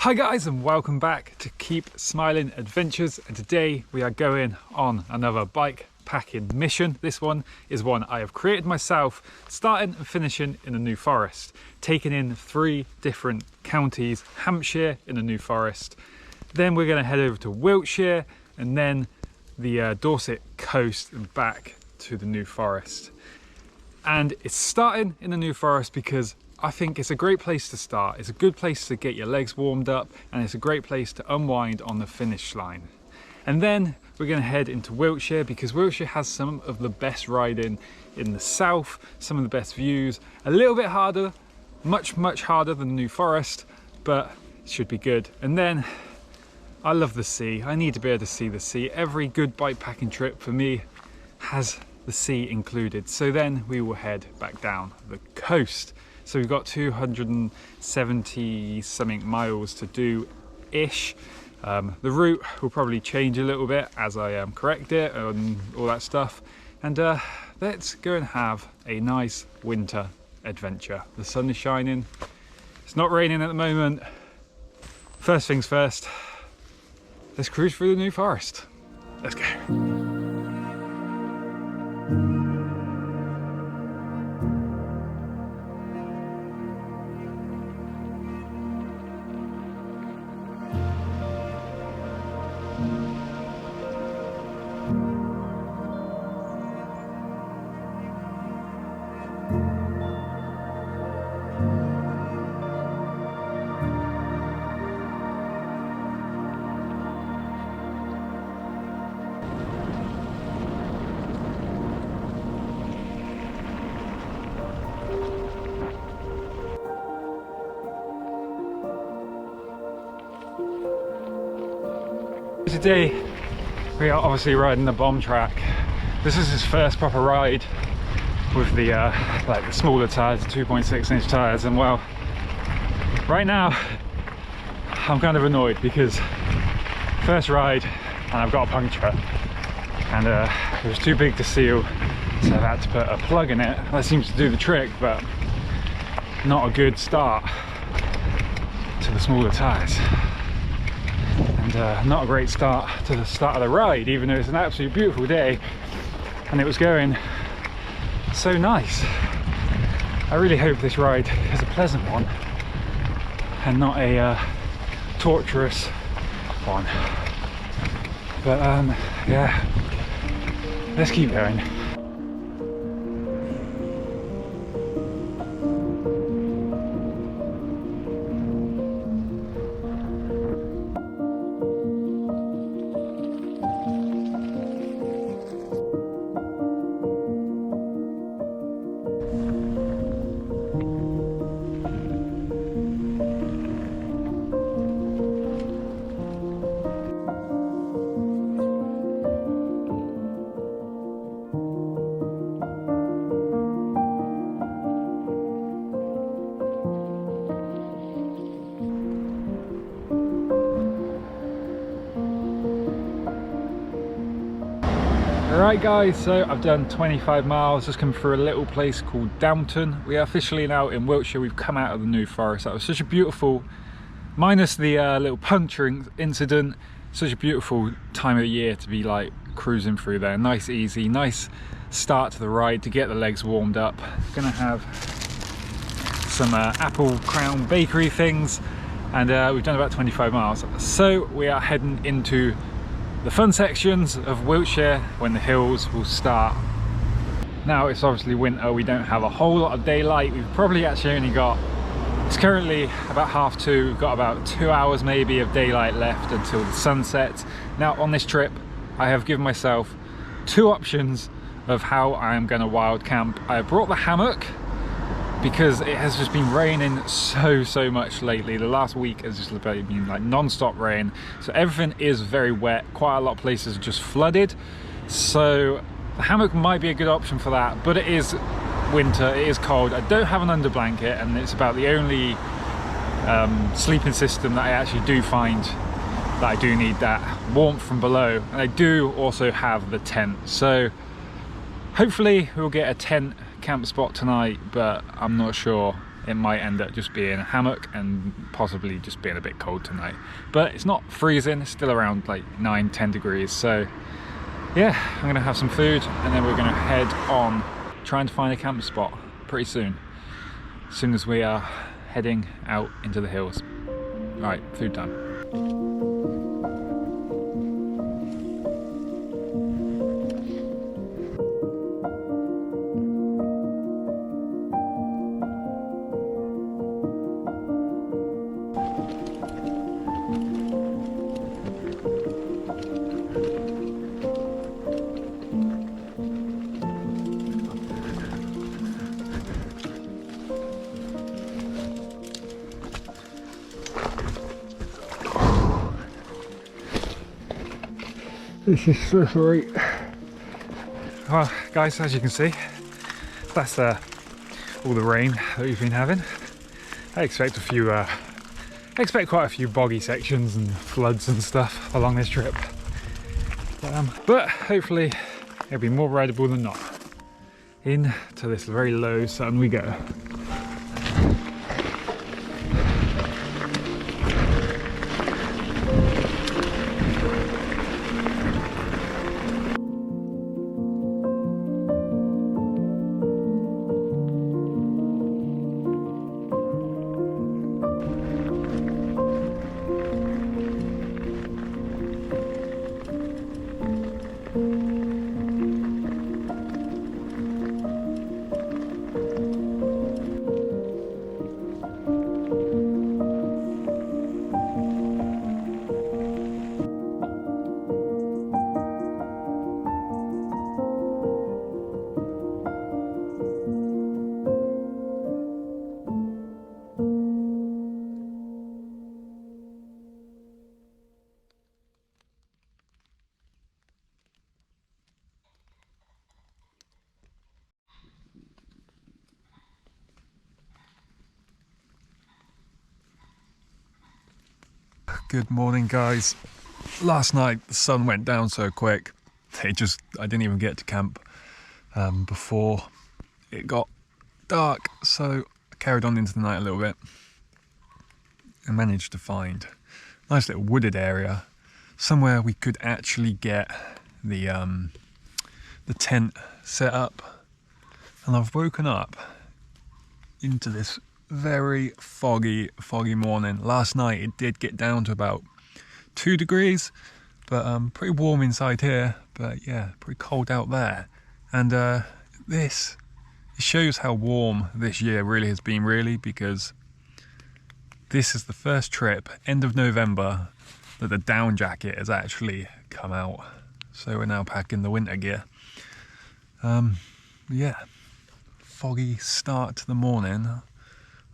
Hi guys, and welcome back to Keep Smiling Adventures, and today we are going on another bike packing mission. This one is one I have created myself, starting and finishing in the New Forest, taking in 3 different counties: Hampshire in the New Forest, then we're going to head over to Wiltshire, and then the Dorset coast and back to the New Forest. And it's starting in the New Forest because I think it's a great place to start. It's a good place to get your legs warmed up, and it's a great place to unwind on the finish line. And then we're going to head into Wiltshire because Wiltshire has some of the best riding in the south, some of the best views, a little bit harder, much harder than the New Forest, but it should be good. And then I love the sea. I need to be able to see the sea. Every good bike packing trip for me has the sea included. So then we will head back down the coast. So we've got 270 something miles to do-ish. The route will probably change a little bit as I correct it and all that stuff. And let's go and have a nice winter adventure. The sun is shining. It's not raining at the moment. First things first, let's cruise through the New Forest. Let's go. Today we are obviously riding the bomb track. This is his first proper ride with the like the smaller tires, 2.6-inch tires, and well, right now I'm kind of annoyed because first ride and I've got a puncture, and it was too big to seal, so I've had to put a plug in it. That seems to do the trick, but not a good start to the smaller tires. And not a great start to the start of the ride, even though it's an absolutely beautiful day and it was going so nice. I really hope this ride is a pleasant one and not a torturous one. But yeah, let's keep going. Alright guys, so I've done 25 miles, just come through a little place called Downton. We are officially now in Wiltshire. We've come out of the New Forest. That was such a beautiful, minus the little puncturing incident, such a beautiful time of the year to be like cruising through there. Nice, easy, nice start to the ride to get the legs warmed up. Gonna have some apple crown bakery things, and we've done about 25 miles. So we are heading into the fun sections of Wiltshire when the hills will start. Now it's obviously winter, we don't have a whole lot of daylight. We've probably actually only got, it's currently about 2:30, we've got about 2 hours maybe of daylight left until the sun sets. Now on this trip I have given myself 2 options of how I am going to wild camp. I have brought the hammock because it has just been raining so much lately. The last week has just been like non-stop rain, so everything is very wet. Quite a lot of places are just flooded, so the hammock might be a good option for that. But it is winter, it is cold. I don't have an under blanket, and it's about the only sleeping system that I actually do find that I do need that warmth from below. And I do also have the tent, so hopefully we'll get a tent camp spot tonight, but I'm not sure it might end up just being a hammock and possibly just being a bit cold tonight. But it's not freezing, it's still around like 9-10 degrees. So yeah, I'm gonna have some food and then we're gonna head on trying to find a camp spot pretty soon. As soon as we are heading out into the hills. Right, food time. This is slippery. Well, guys, as you can see, that's all the rain that we've been having. I expect quite a few boggy sections and floods and stuff along this trip. But hopefully it'll be more rideable than not. Into this very low sun we go. Good morning, guys. Last night the sun went down so quick, I didn't even get to camp before it got dark, so I carried on into the night a little bit and managed to find a nice little wooded area, somewhere we could actually get the tent set up. And I've woken up into this very foggy morning. Last night it did get down to about 2 degrees, but pretty warm inside here, but yeah, pretty cold out there. And it shows how warm this year really has been, really, because this is the first trip, end of November, that the down jacket has actually come out. So we're now packing the winter gear. Yeah, foggy start to the morning.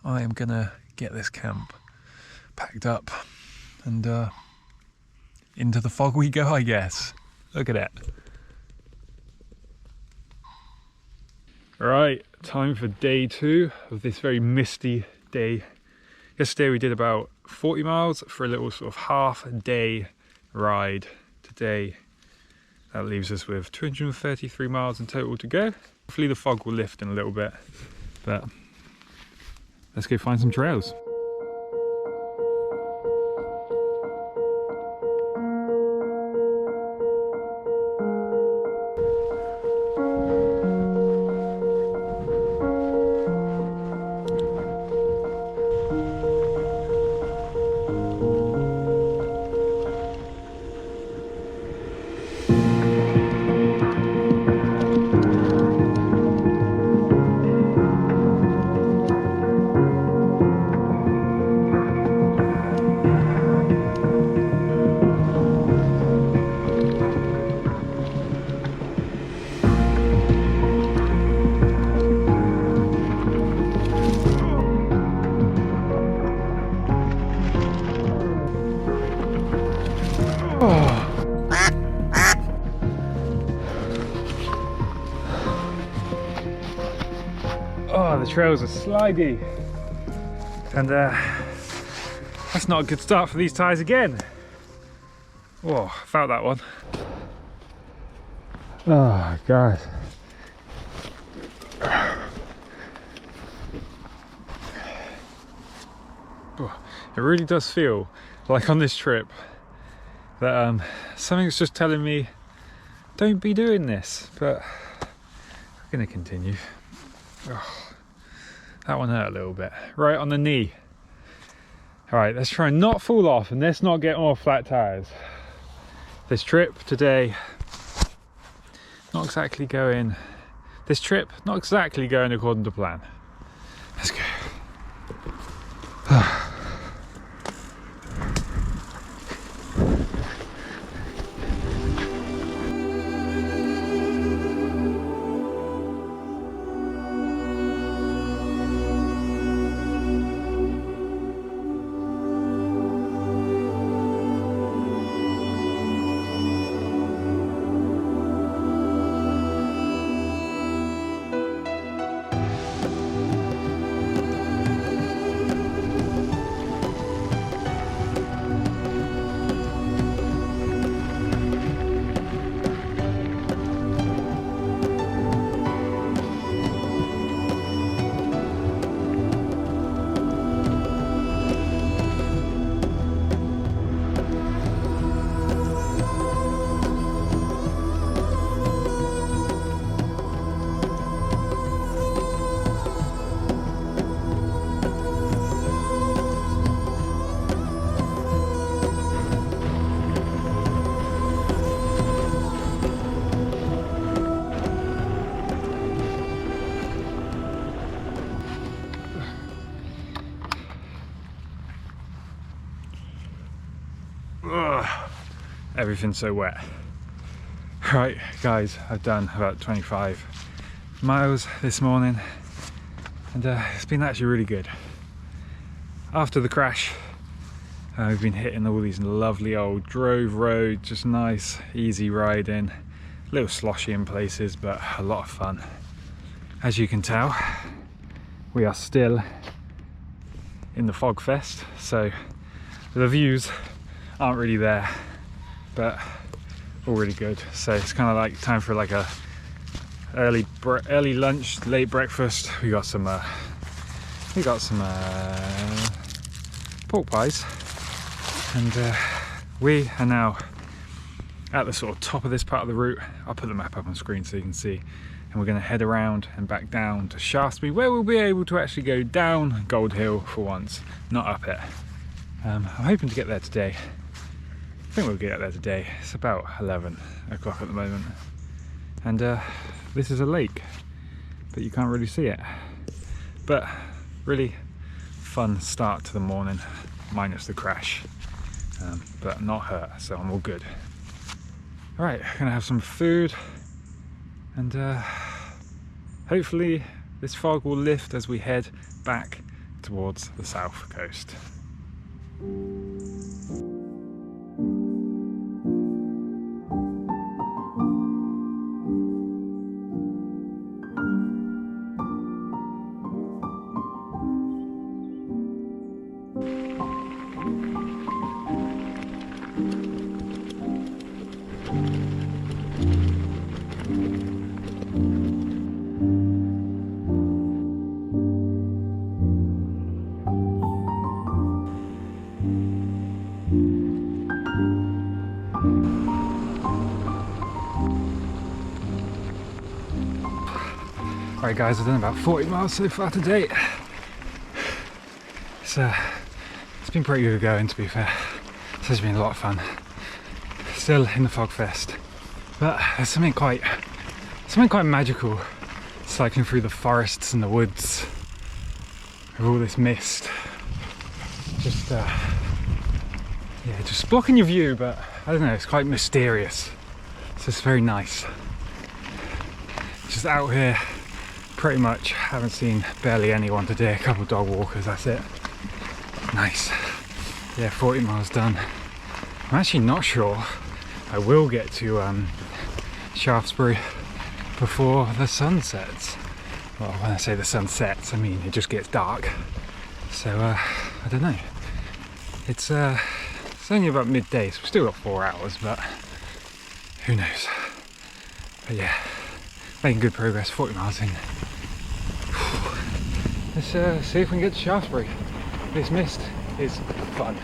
I am gonna get this camp packed up and into the fog we go, I guess. Look at it. Right, time for day 2 of this very misty day. Yesterday we did about 40 miles for a little sort of half-day ride. Today that leaves us with 233 miles in total to go. Hopefully the fog will lift in a little bit, but let's go find some trails. Oh, the trails are slidey, and that's not a good start for these tyres again. Oh, I felt that one. Oh God. It really does feel like on this trip that something's just telling me don't be doing this, but I'm gonna continue. That one hurt a little bit, right on the knee. All right, let's try and not fall off and let's not get more flat tires. This trip today, not exactly going according to plan. Let's go. Everything's so wet. Right guys, I've done about 25 miles this morning and it's been actually really good. After the crash, we've been hitting all these lovely old drove roads, just nice easy riding, a little sloshy in places but a lot of fun. As you can tell, we are still in the fog fest, so the views aren't really there, but all really good. So it's kind of like time for like a early lunch, late breakfast. We got some pork pies, and we are now at the sort of top of this part of the route. I'll put the map up on screen so you can see, and we're going to head around and back down to Shaftesbury, where we'll be able to actually go down Gold Hill for once, not up it. I'm hoping to get there today. I think we'll get there today. It's about 11 o'clock at the moment, and this is a lake, but you can't really see it. But really fun start to the morning, minus the crash, but not hurt, so I'm all good. All right, gonna have some food, and hopefully this fog will lift as we head back towards the south coast. Alright guys, I've done about 40 miles so far today. It's been pretty good going, to be fair. This has been a lot of fun. Still in the fog fest, but there's something quite magical cycling through the forests and the woods with all this mist. Just just blocking your view, but I don't know, it's quite mysterious. So it's very nice. Just out here. Pretty much haven't seen barely anyone today, a couple of dog walkers, that's it. Nice. Yeah, 40 miles done. I'm actually not sure I will get to Shaftesbury before the sun sets. Well, when I say the sun sets, I mean it just gets dark. So I don't know. It's only about midday, so we've still got 4 hours, but who knows. But yeah, making good progress, 40 miles in. Let's see if we can get to Shaftesbury. This mist is fun.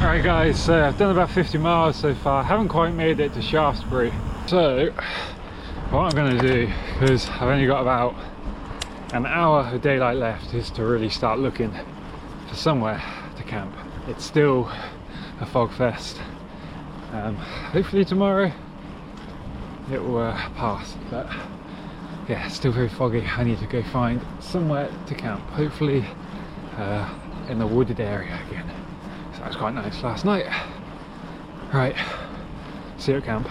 Alright guys, so I've done about 50 miles so far. I haven't quite made it to Shaftesbury. So what I'm going to do, because I've only got about an hour of daylight left, is to really start looking for somewhere to camp. It's still a fog fest. Hopefully tomorrow it will pass, but yeah, still very foggy. I need to go find somewhere to camp, hopefully in the wooded area again. So that was quite nice last night. Right, see you at camp.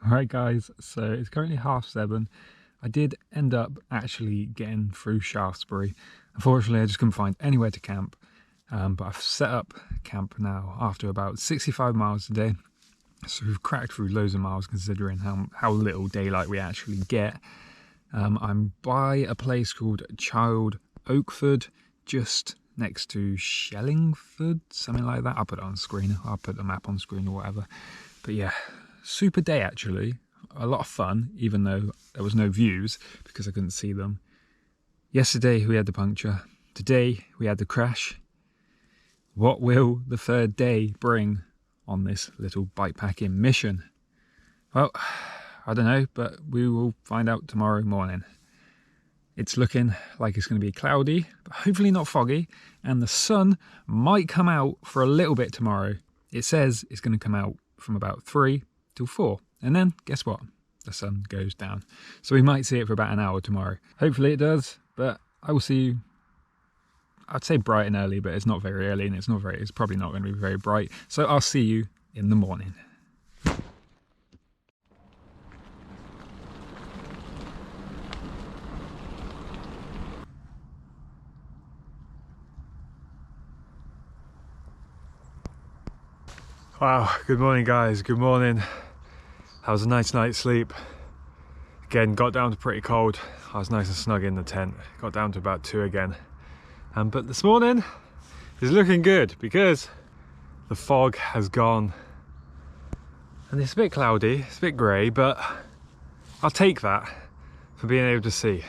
Alright guys, so it's currently 7:30. I did end up actually getting through Shaftesbury. Unfortunately I just couldn't find anywhere to camp, but I've set up camp now after about 65 miles today. So we've cracked through loads of miles considering how little daylight we actually get. I'm by a place called Child Oakford, just next to Shellingford, something like that. I'll put it on screen, I'll put the map on screen or whatever. But yeah, super day actually, a lot of fun, even though there was no views because I couldn't see them. Yesterday we had the puncture, today we had the crash. What will the third day bring on this little bikepacking mission? Well, I don't know, but we will find out tomorrow morning. It's looking like it's going to be cloudy, but hopefully not foggy, and the sun might come out for a little bit tomorrow. It says it's going to come out from about 3 till 4, and then guess what? The sun goes down. So we might see it for about an hour tomorrow. Hopefully it does, but I will see you, I'd say bright and early, but it's not very early and it's probably not going to be very bright. So I'll see you in the morning. Wow, good morning guys, good morning. That was a nice night's sleep. Again, got down to pretty cold. I was nice and snug in the tent. Got down to about 2 again. But this morning is looking good because the fog has gone. And it's a bit cloudy, it's a bit grey, but I'll take that for being able to see.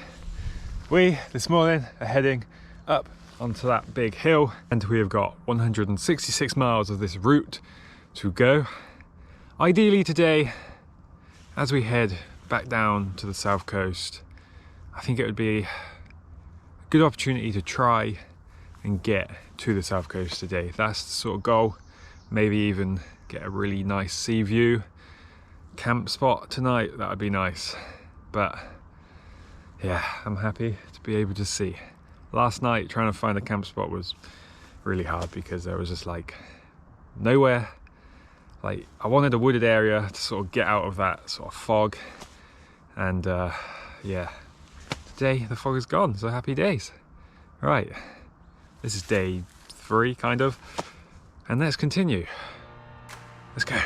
We, this morning, are heading up onto that big hill, and we have got 166 miles of this route to go. Ideally today, as we head back down to the south coast, I think it would be a good opportunity to try and get to the south coast today. That's the sort of goal. Maybe even get a really nice sea view camp spot tonight. That would be nice. But yeah, I'm happy to be able to see. Last night trying to find a camp spot was really hard because there was just like nowhere. Like, I wanted a wooded area to sort of get out of that sort of fog, and yeah, today the fog is gone, so happy days. Right, this is day 3 kind of, and let's continue. Let's go.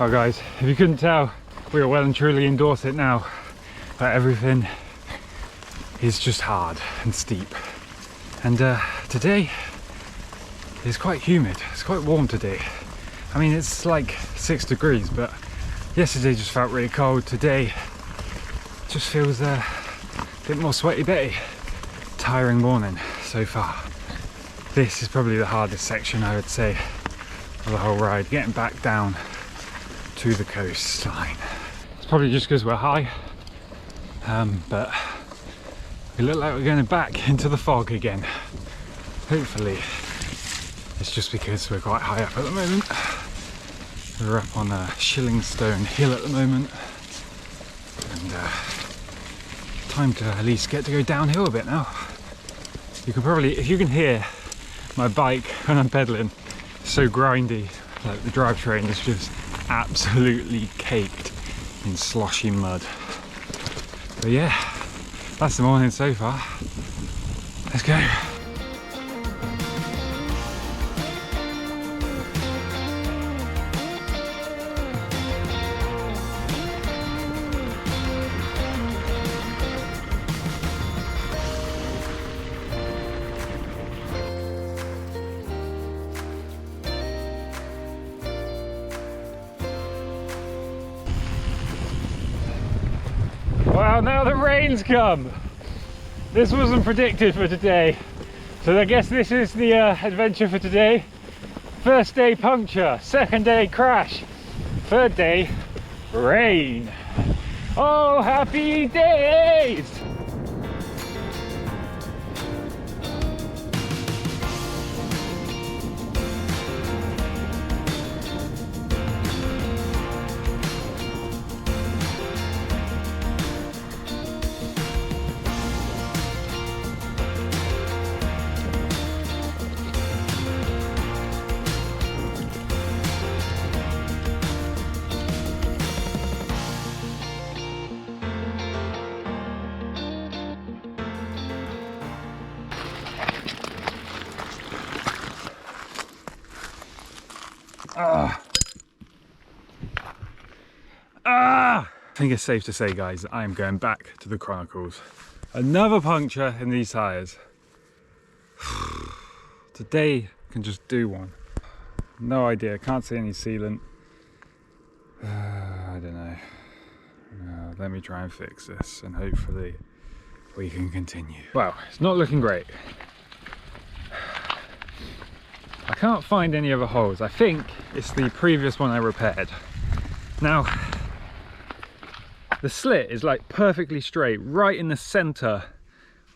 Oh guys, if you couldn't tell, we are well and truly in Dorset now, but everything is just hard and steep. And today is quite humid. It's quite warm today. I mean, it's like 6 degrees, but yesterday just felt really cold. Today just feels a bit more sweaty Betty. Tiring morning so far. This is probably the hardest section, I would say, of the whole ride, getting back down to the coastline. It's probably just because we're high, but we look like we're going back into the fog again. Hopefully it's just because we're quite high up at the moment. We're up on a Shillingstone hill at the moment, and time to at least get to go downhill a bit now. You can probably, if you can hear my bike when I'm pedaling, it's so grindy, like the drivetrain is just absolutely caked in sloshy mud. But yeah, that's the morning so far. Let's go. Wow, now the rain's come. This wasn't predicted for today, so I guess this is the adventure for today. First day puncture, second day crash, third day rain. Oh, happy days! I think it's safe to say, guys, that I am going back to the Chronicles. Another puncture in these tyres. Today can just do one. No idea, can't see any sealant. I don't know. Let me try and fix this and hopefully we can continue. Well, it's not looking great. I can't find any other holes. I think it's the previous one I repaired. Now, the slit is like perfectly straight, right in the center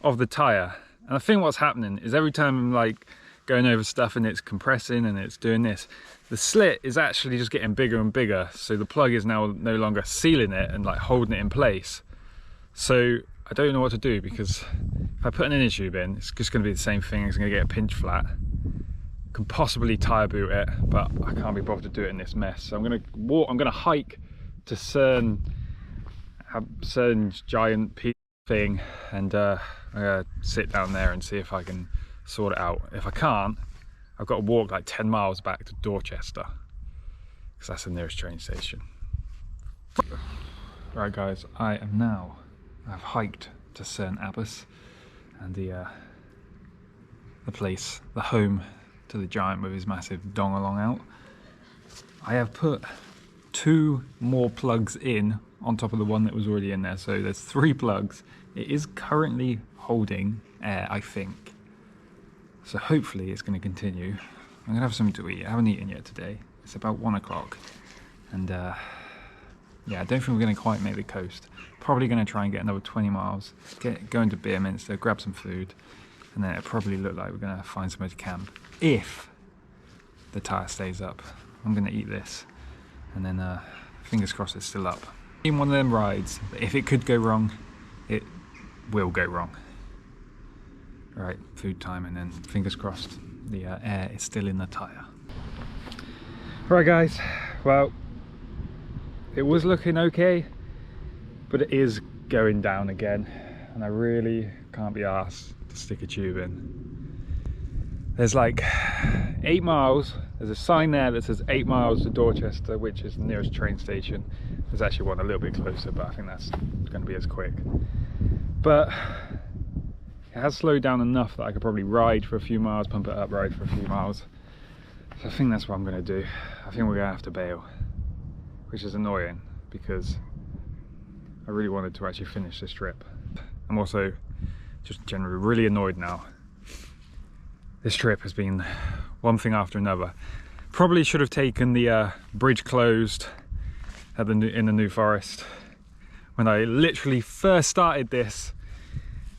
of the tire. And I think what's happening is every time I'm like going over stuff and it's compressing and it's doing this, the slit is actually just getting bigger and bigger. So the plug is now no longer sealing it and like holding it in place. So I don't know what to do, because if I put an inner tube in, it's just going to be the same thing. It's going to get a pinch flat. Can possibly tire boot it, but I can't be bothered to do it in this mess. So I'm going to walk. I'm going to hike to Cern's giant peak thing, and I'm going to sit down there and see if I can sort it out. If I can't, I've got to walk like 10 miles back to Dorchester, because that's the nearest train station. Right guys, I've hiked to St Abbas, and the place, the home to the giant with his massive dong along out. I have put 2 more plugs in on top of the one that was already in there, so there's 3 plugs. It is currently holding air, I think, so hopefully it's going to continue. I'm gonna have something to eat. I haven't eaten yet today. It's about 1 o'clock, and yeah, I don't think we're going to quite make the coast. Probably going to try and get another 20 miles, go into Beerminster, grab some food, and then it probably look like we're going to find somewhere to camp if the tire stays up. I'm going to eat this, and then fingers crossed it's still up. In one of them rides, if it could go wrong, it will go wrong. Right, food time, and then fingers crossed the air is still in the tire. Right guys, well, it was looking okay, but it is going down again, and I really can't be arsed to stick a tube in. There's like 8 miles. There's a sign there that says 8 miles to Dorchester, which is the nearest train station. There's actually one a little bit closer, but I think that's going to be as quick. But it has slowed down enough that I could probably ride for a few miles, pump it up, ride for a few miles. So I think that's what I'm going to do. I think we're going to have to bail, which is annoying because I really wanted to actually finish this trip. I'm also just generally really annoyed now. This trip has been one thing after another. Probably should have taken the bridge closed at in the New Forest when I literally first started this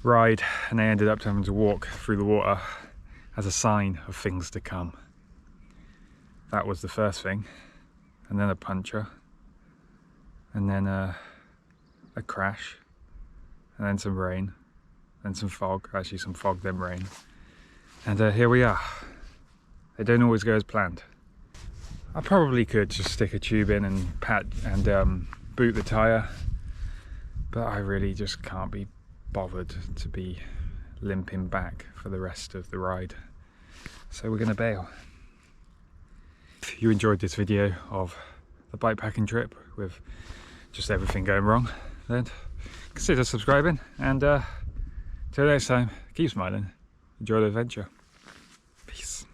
ride, and I ended up having to walk through the water as a sign of things to come. That was the first thing, and then a puncture, and then a crash, and then some rain, then some fog, actually some fog then rain, and here we are. They don't always go as planned. I probably could just stick a tube in and boot the tyre, but I really just can't be bothered to be limping back for the rest of the ride, so we're gonna bail. If you enjoyed this video of the bikepacking trip with just everything going wrong, then consider subscribing, and till next time, keep smiling, enjoy the adventure. Peace.